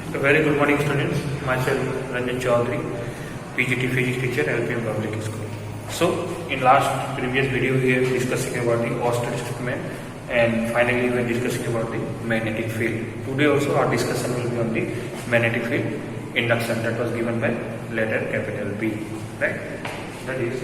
A very good morning, students. Myself Ranjan Chaudhary, PGT Physics teacher, LPM Public School. So, in last previous video, we are discussing about the Oersted statement, and finally, we are discussing about the magnetic field. Today, also, our discussion will be on the magnetic field induction that was given by letter capital B. Right? That is.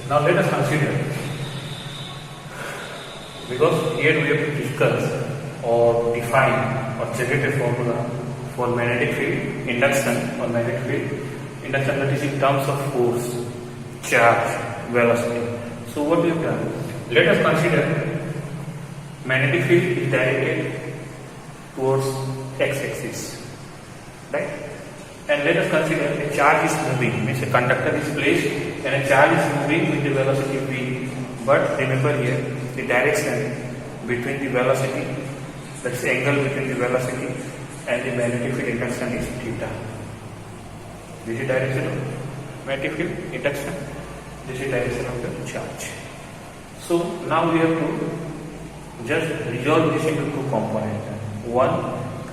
Now let us consider, because here we have to discuss or define or generate a formula for magnetic field induction or magnetic field induction, that is in terms of force, charge, velocity. So what we have done, let us consider magnetic field is directed towards x-axis, right? And let us consider a charge is moving, means a conductor is placed and a charge is moving with the velocity v. But remember here, the direction between the velocity, that's the angle between the velocity and the magnetic field induction is theta. This is direction of magnetic field induction. This is direction of the charge. So now we have to just resolve this into two components. One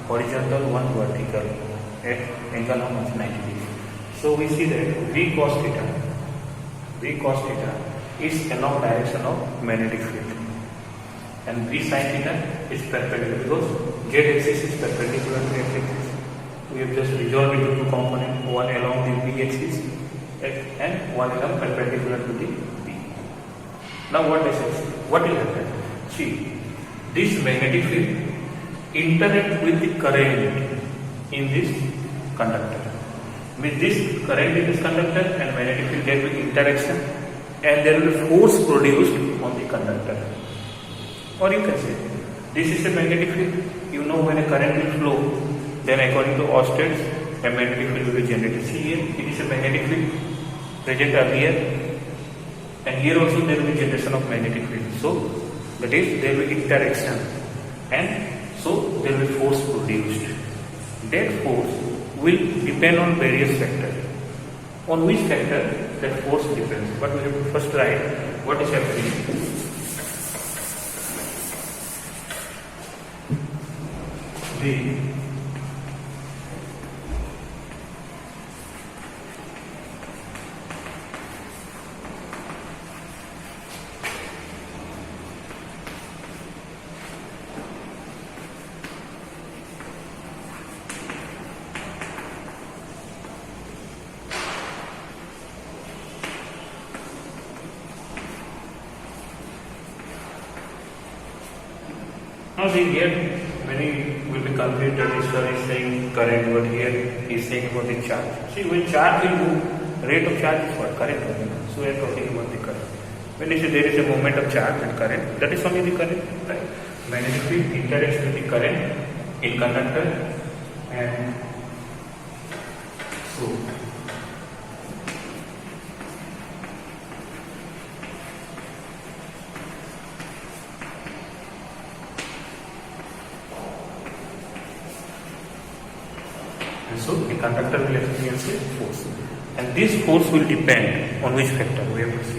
horizontal, one vertical. At angle how much? 90 degrees. So we see that V cos theta is along direction of magnetic field, and V sin theta is perpendicular because Z axis is perpendicular to X axis. We have just resolved into two components, one along the V axis and one along perpendicular to the V. Now what will happen? See, this magnetic field interact with the current in this conductor. With this current in this conductor and magnetic field, there will be interaction and there will be force produced on the conductor. Or you can say, this is a magnetic field. You know when a current will flow, then according to Oersted, a magnetic field will be generated. See here, it is a magnetic field present earlier, and here also there will be generation of magnetic field. So that is, there will be interaction, and so there will be force produced. That force will depend on various factors. On which factor that force depends? But we have to first write what is happening. The Now see here many will be confused that this sir is saying current, but here he is saying about the charge. See, when charge will move, rate of charge is what? Current. So we are talking about the current. When you say there is a movement of charge and current, that is only the current, right? Magnetic field interacts with the current in conductor, and so the conductor will experience a force, and this force will depend on which factor we have to see.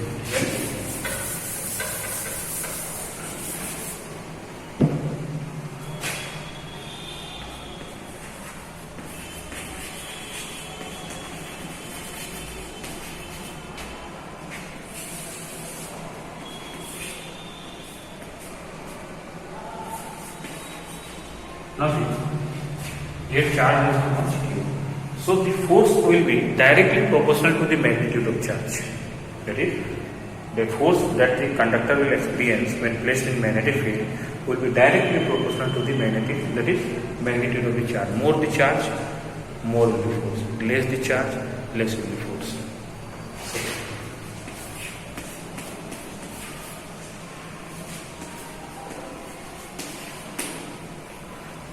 Now see, here charge is how much? So the force will be directly proportional to the magnitude of charge. That is, the force that the conductor will experience when placed in magnetic field will be directly proportional to the magnetic, that is, magnitude of the charge. More the charge, more will be force. Less the charge, less will be force.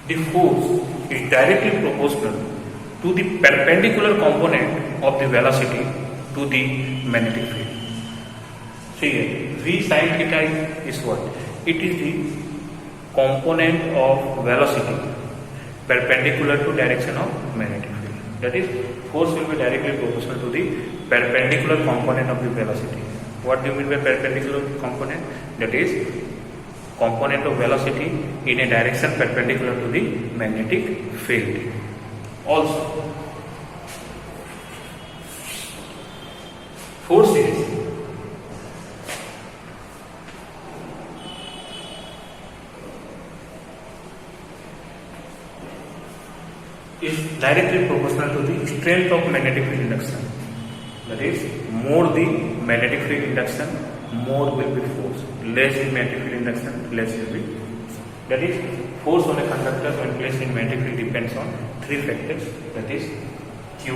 The force is directly proportional to the perpendicular component of the velocity to the magnetic field. See here, V sin theta is what? It is the component of velocity perpendicular to direction of magnetic field. That is, force will be directly proportional to the perpendicular component of the velocity. What do you mean by perpendicular component? That is, component of velocity in a direction perpendicular to the magnetic field. Also, force is directly proportional to the strength of magnetic field induction. That is, more the magnetic field induction, more will be force. Less the magnetic field induction, less will be force. That is, force on a conductor when placed in magnetic field depends on three factors. That is, Q.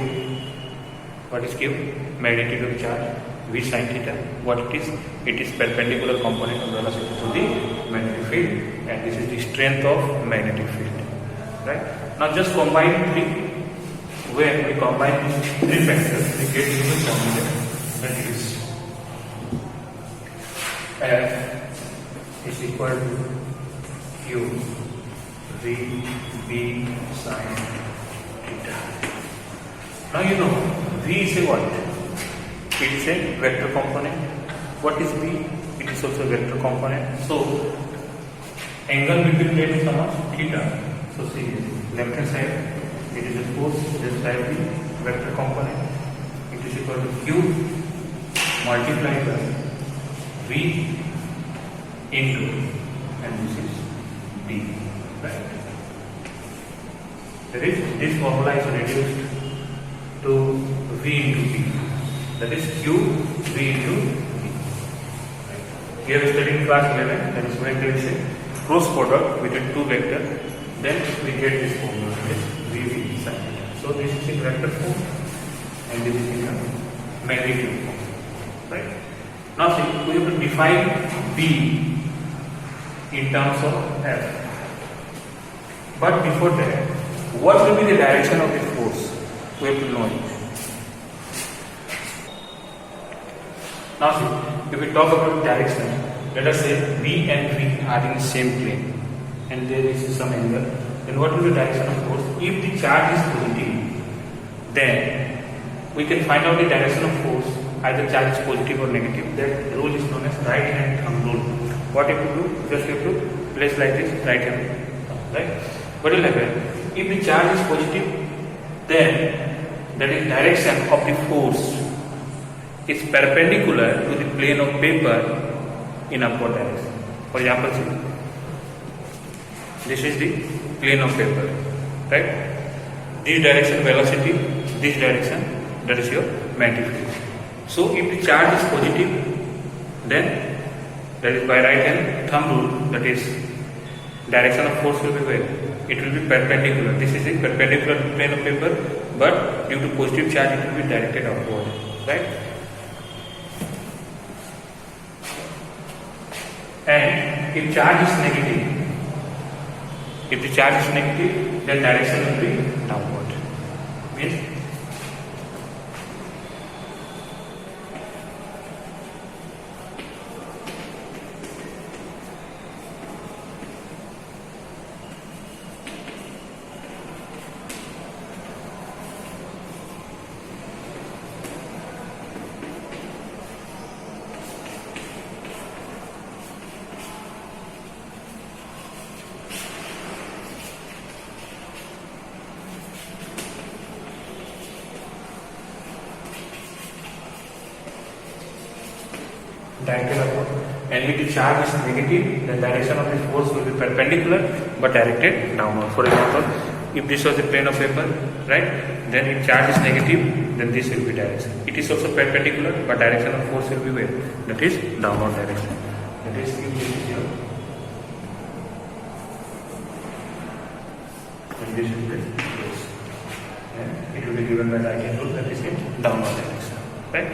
What is Q? Magnitude of charge. V sin theta. What it is? It is perpendicular component of velocity to the magnetic field, and this is the strength of magnetic field. Right? Now just combine three. When we combine these three factors, we get into the formula that is F is equal to Q V B sin theta. Now you know V is a what? It is a vector component. What is V? It is also a vector component. So angle between them is how much? Theta. So see, left hand side it is a force, this side the vector component. It is equal to Q multiplied by V into, and this is D. Right? That is, this formula is reduced to V into D. That is Q V into D. Right? We have studied in class 11. That is when there is a cross product between two vectors. Then we get this formula, that is VV sin theta. So this is in vector form and this is in a magnitude form. Right? Now see, we have to define B in terms of F. But before that, what will be the direction of the force? We have to know it. Now see, if we talk about direction, let us say B and V are in the same plane, and there is some angle, then what will be the direction of force? If the charge is positive, then we can find out the direction of force, either charge is positive or negative. That rule is known as right hand thumb rule. What you have to do? Just you have to place like this, right hand thumb, right? What will happen? If the charge is positive, then that is direction of the force is perpendicular to the plane of paper in upward direction. For example, see, this is the plane of paper, right? This direction velocity, this direction, that is your magnetic field. So if the charge is positive, then that is by right hand thumb rule, that is direction of force will be where? It will be perpendicular. This is a perpendicular plane of paper, but due to positive charge, it will be directed upward, right? And if charge is negative, if the charge is negative, then direction will be downward. Means directed upward. And if the charge is negative, the direction of this force will be perpendicular but directed downward. For example, if this was a plane of paper, right, then if charge is negative, then this will be direction. It is also perpendicular but direction of force will be where? That is downward direction. That is if this is here, and this will be this. And it will be given by the right angle, that is in downward direction, right?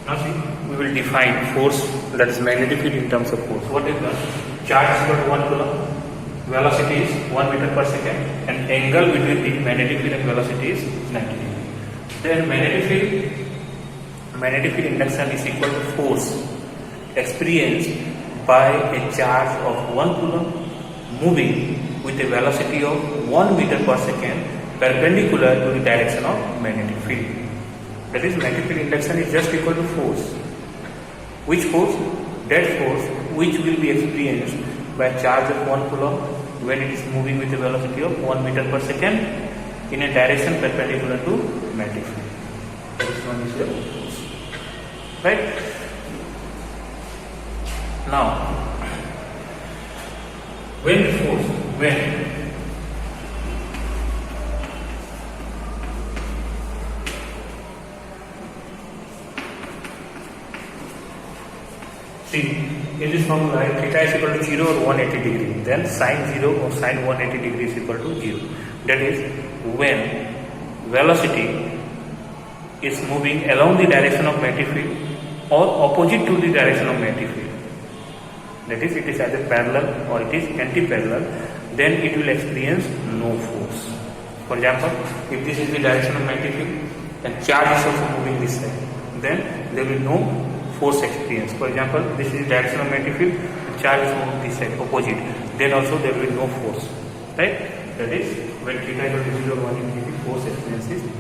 Now see, we will define force, that is magnetic field, in terms of force. What is that? Charge is equal to 1 coulomb, velocity is 1 meter per second, and angle between the magnetic field and velocity is 90 degrees. Then magnetic field induction is equal to force experienced by a charge of 1 coulomb moving with a velocity of 1 meter per second perpendicular to the direction of magnetic field. That is, magnetic field induction is just equal to force. Which force? That force which will be experienced by a charge of 1 coulomb when it is moving with a velocity of 1 meter per second in a direction perpendicular to magnetic field. This one is your force. Right? Now, when the force, in this formula, theta is equal to 0 or 180 degree, then sine 0 or sine 180 degree is equal to 0. That is, when velocity is moving along the direction of magnetic field or opposite to the direction of magnetic field, that is, it is either parallel or it is anti-parallel, then it will experience no force. For example, if this is the direction of magnetic field and charge is also moving this side, then there will be no force experience. For example, this is the direction of magnetic field, the charge is moving this side, opposite, then also there will be no force, right? That is, when theta equal to 0 or 180 degree, force experience is 0.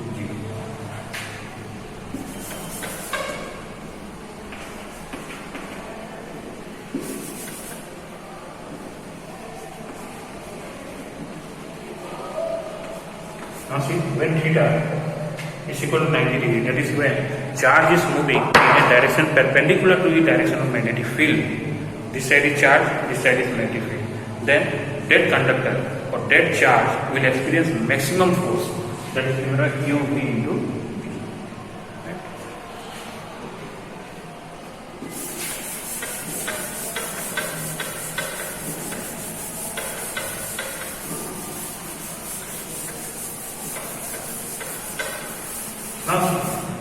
Now see, when theta is equal to 90 degree, that is when charge is moving in a direction perpendicular to the direction of magnetic field. This side is charge, this side is magnetic field. Then that conductor or that charge will experience maximum force, that is given by QV into V. Right? Now,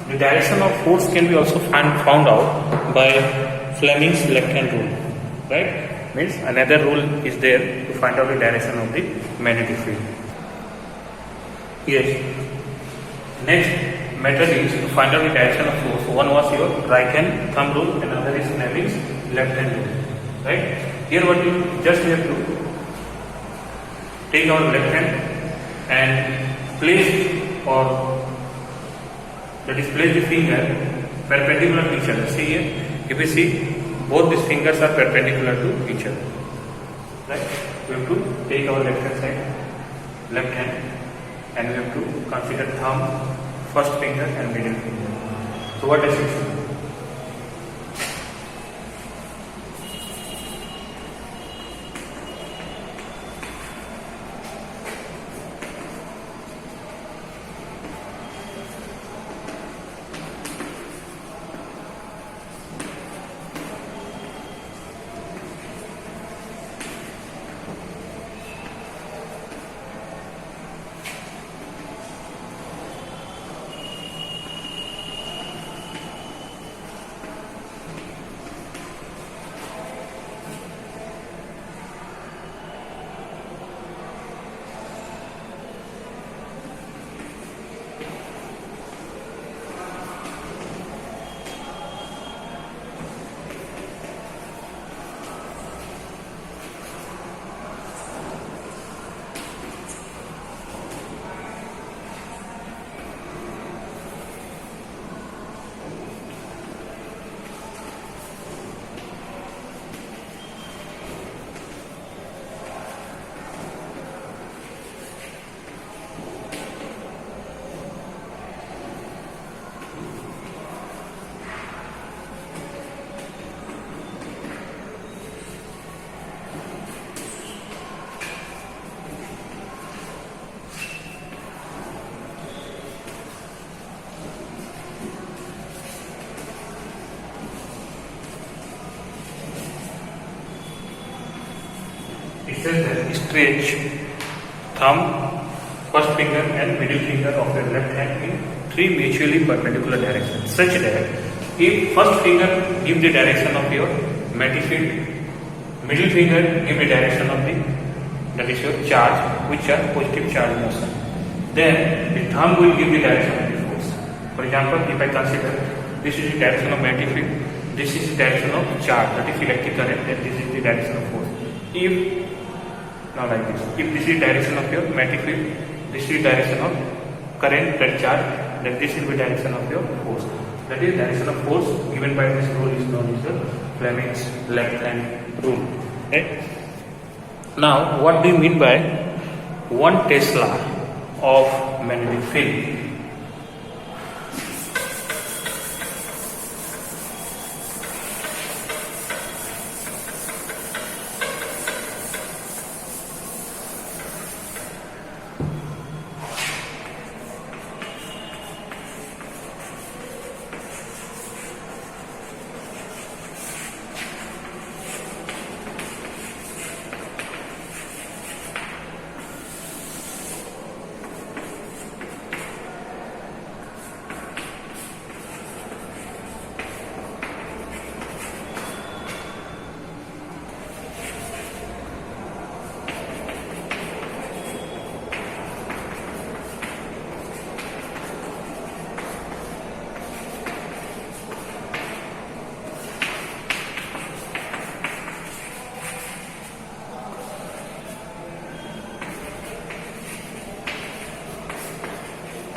the direction of force can be also found out by Fleming's left-hand rule, right? Means another rule is there to find out the direction of the magnetic field. Yes. Next method is to find out the direction of force. One was your right-hand thumb rule, and another is Fleming's left-hand rule, right? Here, what you just have to take our left hand and place or that is place the finger perpendicular to each other. See here, if you see both these fingers are perpendicular to each other, right? We have to take our left hand side, left hand, and we have to consider thumb, first finger and middle finger. So what does it do? It says that stretch thumb, first finger and middle finger of your left hand in three mutually perpendicular directions, such that if first finger give the direction of your magnetic field, middle finger give the direction of the, that is your charge, which are positive charge motion, then the thumb will give the direction of the force. For example, if I consider this is the direction of magnetic field, this is the direction of charge, that is electric current, and this is the direction of force. If now like this, if this is direction of your magnetic field, this is direction of current, that charge, then this will be direction of your force. That is direction of force given by this rule is known as the Fleming's left hand rule. Okay? Now, what do you mean by 1 Tesla of magnetic field?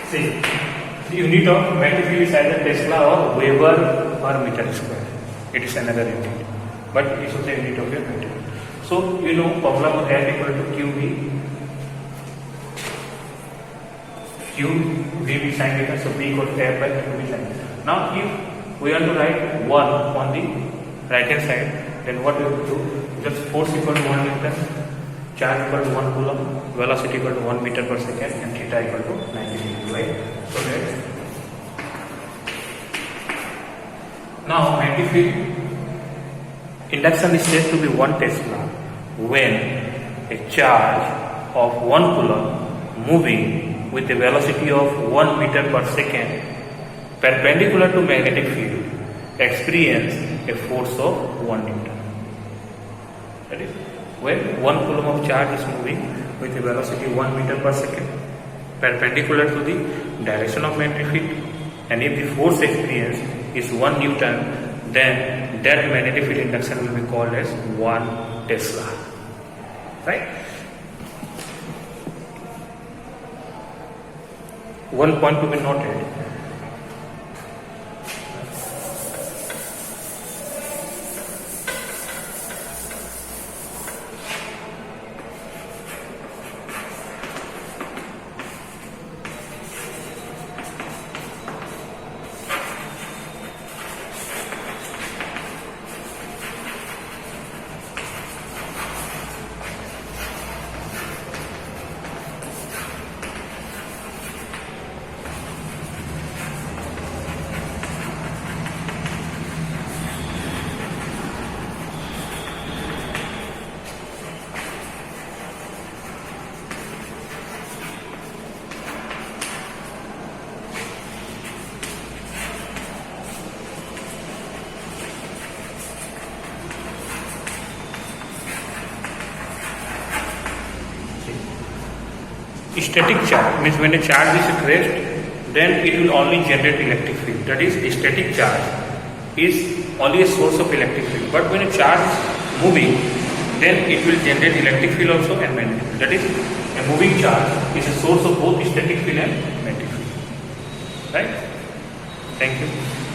See, the unit of magnetic field is either Tesla or Weber per meter square. It is another unit, but it is also a unit of your magnetic field. So, you know formula for F equal to QV. QV sin theta, so B equal to F by QV sin theta. Now, if we want to write 1 on the right hand side, then what we have to do? Just force equal to 1 Newton, charge equal to 1 coulomb, velocity equal to 1 meter per second, and theta equal to 90 degrees. Right? So that now magnetic field induction is said to be 1 Tesla when a charge of 1 coulomb moving with a velocity of 1 meter per second perpendicular to magnetic field experience a force of 1 Newton. That is, when 1 coulomb of charge is moving with a velocity 1 meter per second perpendicular to the direction of magnetic field, and if the force experienced is 1 Newton, then that magnetic field induction will be called as 1 Tesla. Right? One point to be noted, static charge means when a charge is at rest, then it will only generate electric field. That is, static charge is only a source of electric field. But when a charge is moving, then it will generate electric field also and magnetic field. That is, a moving charge is a source of both static field and magnetic field. Right? Thank you.